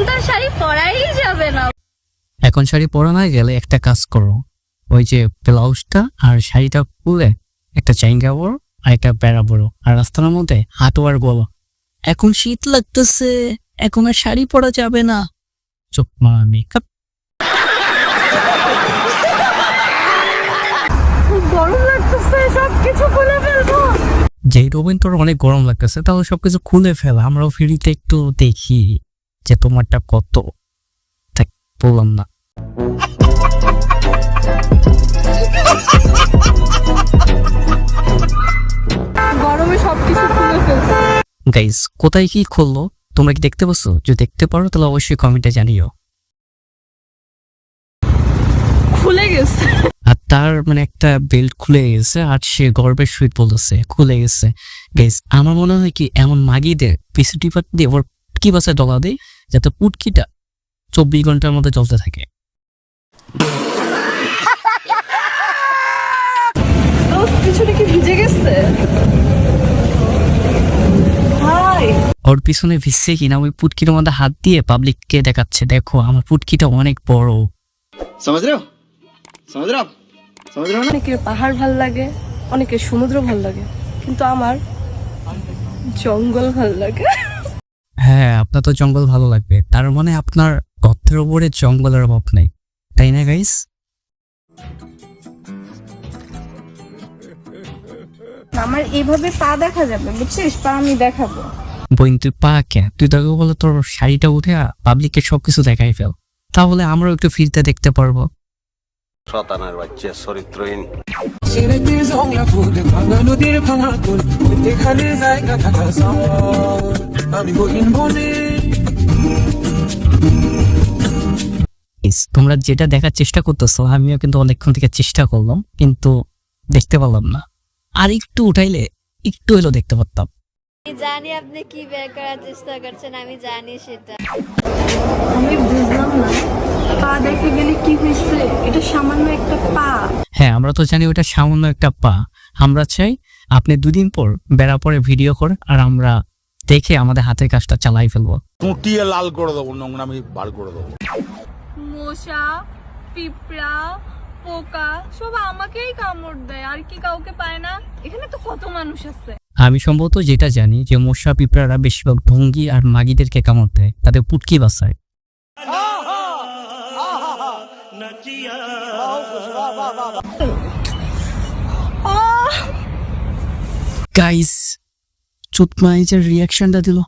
এখন তো শাড়ি পরাই যাবে না। এখন শাড়ি পরা না গেলে একটা কাজ করো, ওই যে ব্লাউজটা আর শাড়িটা খুলে একটা চাইঙ্গা বড় আর একটা প্যারা বড় আর রাস্তার মধ্যে হাঁটো আর বলো এখন শীত লাগতেছে, এখন আর শাড়ি পরা যাবে না। চুপ মা মেকআপ। খুব গরম লাগতেছে, সবকিছু খুলে ফেলবো। যেই রবিন তোর অনেক গরম লাগতেছে তাহলে সবকিছু খুলে ফেলা, আমরাও ফ্রিতে একটু দেখি যে তোমারটা কত। থাক, বললাম না। গরমে সবকিছু খুলে ফেলছে। গাইস, কোথায় কি খুললো তোমরা কি দেখতে পাচ্ছ? যদি দেখতে পারো তাহলে অবশ্যই কমেন্টে জানিও। খুলে গেছে। আর তার মানে একটা বেল্ট খুলে গেছে আর সে গর্বের সহিত বলতেছে খুলে গেছে। গাইস, আমার মনে হয় কি এমন মাগিদের পিছু টিপাট দিয়ে ওর কি বাসায় ডলা দেয় যাতে পুটকিটা 24 ঘন্টার মধ্যে চলতে থাকে। পিছনে কি ভিজে গেছে? ওর পিছনে ভিজছে কিনা ওই পুটকিটার মধ্যে হাত দিয়ে পাবলিককে দেখাচ্ছে, দেখো আমার পুটকিটা অনেক বড়। অনেকের পাহাড় ভাল লাগে, অনেকের সমুদ্র ভাল লাগে, কিন্তু আমার জঙ্গল ভাল লাগে। হ্যাঁ, আপনার তো জঙ্গল ভালো লাগবে, তার মানে আপনার গর্তের উপরে জঙ্গলের অভাব নেই, তাই না গাইস? আমার এইভাবে পা দেখা যাবে, বুঝছিস? পা আমি দেখাবো। বইন তুই পা কে? তুই তাকে বলে তোর শাড়িটা উঠে পাবলিককে সবকিছু দেখাই ফেল, তাহলে আমরাও একটু ফিরতে দেখতে পারবো। শতানার বাচ্চা চরিত্রহীন। তোমরা যেটা দেখার চেষ্টা করতেছো আমিও কিন্তু অনেকক্ষণ থেকে চেষ্টা করলাম, কিন্তু দেখতে পারলাম না। আর একটু উঠাইলে একটু হলেও দেখতে পারতাম। আমি জানি আপনি কি বের করার চেষ্টা করছেন, আমি জানি সেটা। আমি বুঝলাম না, পা দেখে গেলে কি হয়েছে? এটা সামান্য একটা পা। হ্যাঁ, আমরা তো জানি ওটা সামান্য একটা পা। আমরা চাই আপনি 2 দিন পর বেড়া পরে ভিডিও করে আর আমরা দেখে আমাদের হাতের কাজটা চালাই ফেলবো। টুটিয়ে লাল করে দেবো, নোংরামি বার করে দেবো। মশা, পিঁপড়া, পোকা সব আমাকেই কামড় দেয়, আর কি কাউকে পায় না? এখানে তো কত মানুষ আছে। আমি সম্ভবত যেটা জানি যে মশা পিঁপড়ারা বেশিরভাগ ঢঙ্গি আর মাগিদেরকে কামড় দেয়, তাদের পুটকি বাসায়। গাইস, চুতমা এই যে রিয়াকশনটা দিল,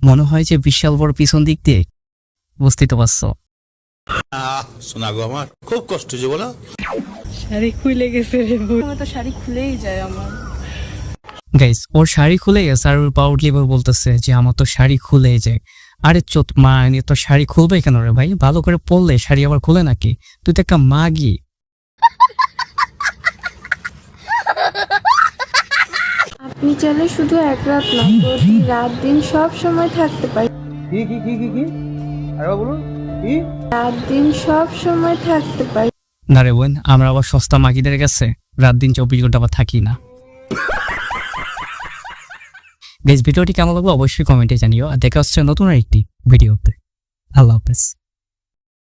মনে হয় যে বিশাল বড় পিছন দিক দিয়ে, বুঝতে পারছো? শোনা গো, আমার খুব কষ্ট হচ্ছে বলো। শাড়ি খুলে গেছে রে, আমার তো শাড়ি খুলেই যায় আমার। গাইস, ওর শাড়ি খুলে গেছে আর ওর পাউডলি বলতেছে যে আমার তো শাড়ি খুলে যায়। আরে চোতমা, এনে তো শাড়ি খুলবে কেন রে ভাই? ভালো করে পরলে শাড়ি আবার খুলে নাকি? তুই তো একটা মাগি। আপনি চাইলে শুধু এক রাত না, প্রতি রাত দিন সব সময় থাকতে পারি। কি আরে বলুন কি? রাত দিন সব সময় থাকতে পারি। না রে বোন, আমরা আবার সস্তা মাগিদের কাছে রাত দিন 24 ঘন্টা আবার থাকি না। গাইস, ভিডিওটি কেমন লাগলো অবশ্যই কমেন্টে জানিও, আর দেখা হচ্ছে নতুন আরেকটি ভিডিওতে। আল্লাহ হাফেজ।